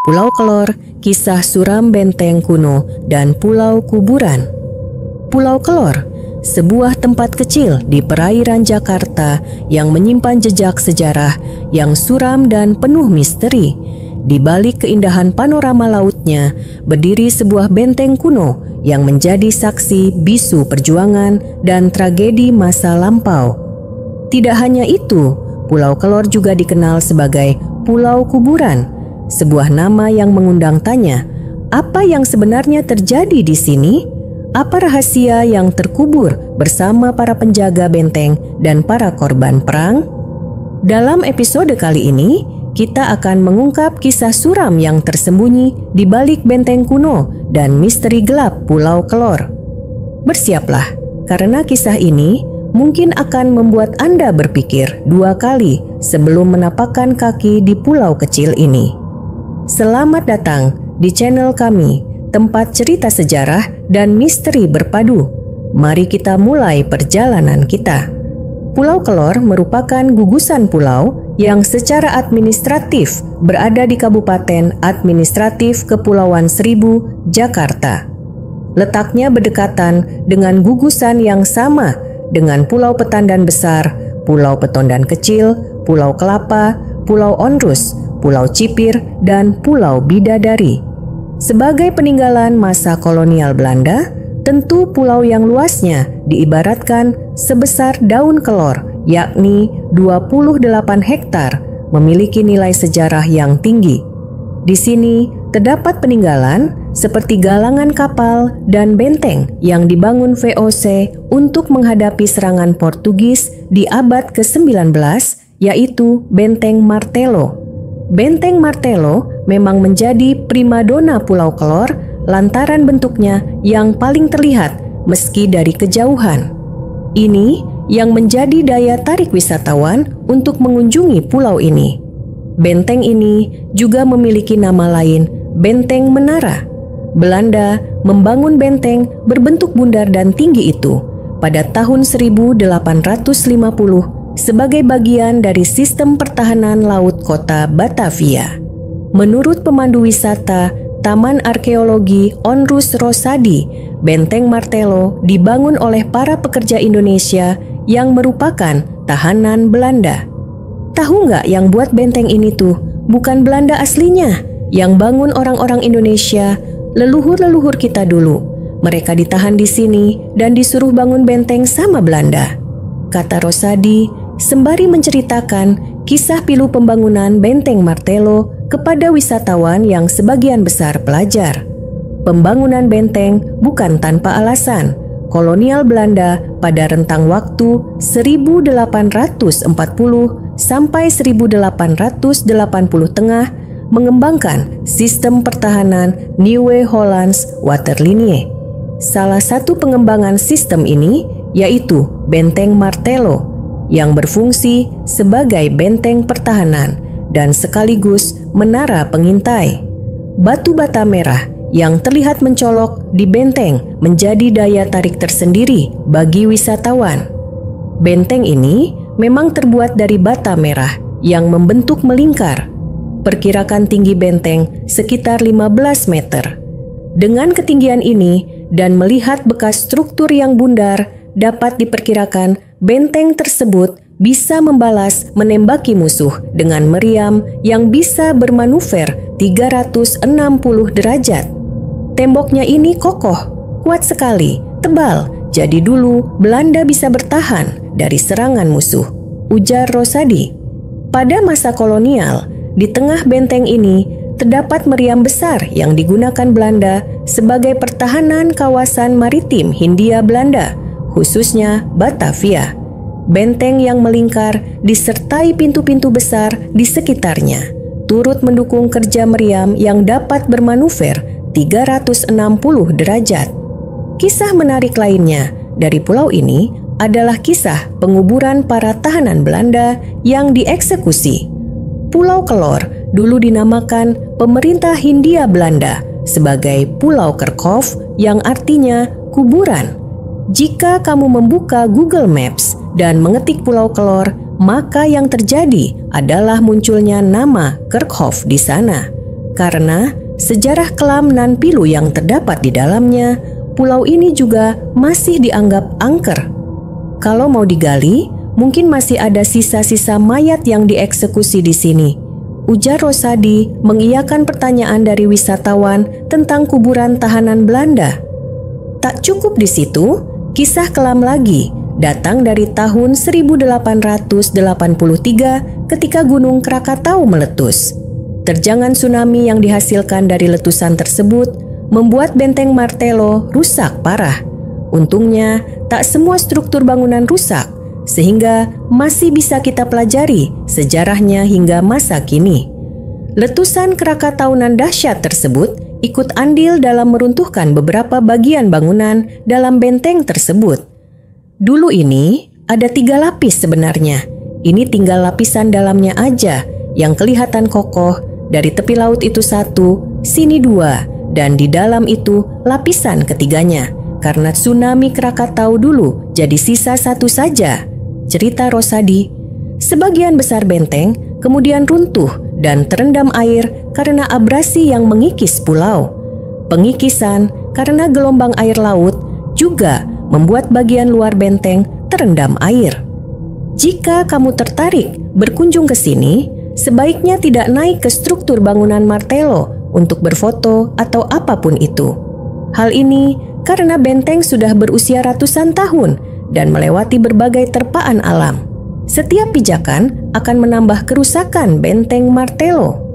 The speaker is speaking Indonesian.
Pulau Kelor, kisah suram benteng kuno, dan pulau kuburan. Pulau Kelor, sebuah tempat kecil di perairan Jakarta yang menyimpan jejak sejarah yang suram dan penuh misteri. Di balik keindahan panorama lautnya, berdiri sebuah benteng kuno yang menjadi saksi bisu perjuangan dan tragedi masa lampau. Tidak hanya itu, Pulau Kelor juga dikenal sebagai Pulau Kuburan, sebuah nama yang mengundang tanya, apa yang sebenarnya terjadi di sini? Apa rahasia yang terkubur bersama para penjaga benteng dan para korban perang? Dalam episode kali ini, kita akan mengungkap kisah suram yang tersembunyi di balik benteng kuno dan misteri gelap Pulau Kelor. Bersiaplah, karena kisah ini mungkin akan membuat Anda berpikir dua kali sebelum menapakkan kaki di pulau kecil ini. Selamat datang di channel kami, tempat cerita sejarah dan misteri berpadu. Mari kita mulai perjalanan kita. Pulau Kelor merupakan gugusan pulau yang secara administratif berada di Kabupaten Administratif Kepulauan Seribu, Jakarta. Letaknya berdekatan dengan gugusan yang sama dengan Pulau Petandan Besar, Pulau Petondan Kecil, Pulau Kelapa, Pulau Onrus, Pulau Cipir, dan Pulau Bidadari. Sebagai peninggalan masa kolonial Belanda, tentu pulau yang luasnya diibaratkan sebesar daun kelor, yakni 28 hektar, memiliki nilai sejarah yang tinggi. Di sini terdapat peninggalan seperti galangan kapal dan benteng yang dibangun VOC untuk menghadapi serangan Portugis di abad ke-19, yaitu Benteng Martelo. Benteng Martelo memang menjadi primadona Pulau Kelor lantaran bentuknya yang paling terlihat meski dari kejauhan. Ini yang menjadi daya tarik wisatawan untuk mengunjungi pulau ini. Benteng ini juga memiliki nama lain, Benteng Menara. Belanda membangun benteng berbentuk bundar dan tinggi itu pada tahun 1850 sebagai bagian dari sistem pertahanan laut kota Batavia. Menurut pemandu wisata Taman Arkeologi Onrus Rosadi, Benteng Martelo dibangun oleh para pekerja Indonesia yang merupakan tahanan Belanda. Tahu nggak yang buat benteng ini tuh bukan Belanda aslinya, yang bangun orang-orang Indonesia, leluhur-leluhur kita dulu. Mereka ditahan di sini dan disuruh bangun benteng sama Belanda, kata Rosadi sembari menceritakan kisah pilu pembangunan Benteng Martelo kepada wisatawan yang sebagian besar pelajar. Pembangunan benteng bukan tanpa alasan. Kolonial Belanda pada rentang waktu 1840 sampai 1880 tengah mengembangkan sistem pertahanan Nieuwe Hollands Waterlinie. Salah satu pengembangan sistem ini yaitu Benteng Martelo, yang berfungsi sebagai benteng pertahanan dan sekaligus menara pengintai. Batu bata merah yang terlihat mencolok di benteng menjadi daya tarik tersendiri bagi wisatawan. Benteng ini memang terbuat dari bata merah yang membentuk melingkar. Perkirakan tinggi benteng sekitar 15 meter. Dengan ketinggian ini dan melihat bekas struktur yang bundar, dapat diperkirakan benteng tersebut bisa membalas menembaki musuh dengan meriam yang bisa bermanuver 360 derajat. Temboknya ini kokoh, kuat sekali, tebal, jadi dulu Belanda bisa bertahan dari serangan musuh, ujar Rosadi. Pada masa kolonial, di tengah benteng ini terdapat meriam besar yang digunakan Belanda sebagai pertahanan kawasan maritim Hindia Belanda, khususnya Batavia. Benteng yang melingkar disertai pintu-pintu besar di sekitarnya, turut mendukung kerja meriam yang dapat bermanuver 360 derajat. Kisah menarik lainnya dari pulau ini adalah kisah penguburan para tahanan Belanda yang dieksekusi. Pulau Kelor dulu dinamakan Pemerintah Hindia Belanda sebagai Pulau Kerkhof yang artinya kuburan. Jika kamu membuka Google Maps dan mengetik Pulau Kelor, maka yang terjadi adalah munculnya nama Kerkhof di sana. Karena sejarah kelam nan pilu yang terdapat di dalamnya, pulau ini juga masih dianggap angker. Kalau mau digali, mungkin masih ada sisa-sisa mayat yang dieksekusi di sini, ujar Rosadi mengiyakan pertanyaan dari wisatawan tentang kuburan tahanan Belanda. Tak cukup di situ, kisah kelam lagi datang dari tahun 1883 ketika Gunung Krakatau meletus. Terjangan tsunami yang dihasilkan dari letusan tersebut membuat benteng Martello rusak parah. Untungnya, tak semua struktur bangunan rusak, sehingga masih bisa kita pelajari sejarahnya hingga masa kini. Letusan Krakatau nan dahsyat tersebut ikut andil dalam meruntuhkan beberapa bagian bangunan dalam benteng tersebut. Dulu ini ada 3 lapis sebenarnya. Ini tinggal lapisan dalamnya aja yang kelihatan kokoh. Dari tepi laut itu 1, sini 2, dan di dalam itu lapisan ketiganya. Karena tsunami Krakatau dulu jadi sisa 1 saja, cerita Rosadi. Sebagian besar benteng kemudian runtuh dan terendam air karena abrasi yang mengikis pulau. Pengikisan karena gelombang air laut juga membuat bagian luar benteng terendam air. Jika kamu tertarik berkunjung ke sini, sebaiknya tidak naik ke struktur bangunan Martello untuk berfoto atau apapun itu. Hal ini karena benteng sudah berusia ratusan tahun dan melewati berbagai terpaan alam. Setiap pijakan akan menambah kerusakan benteng Martello.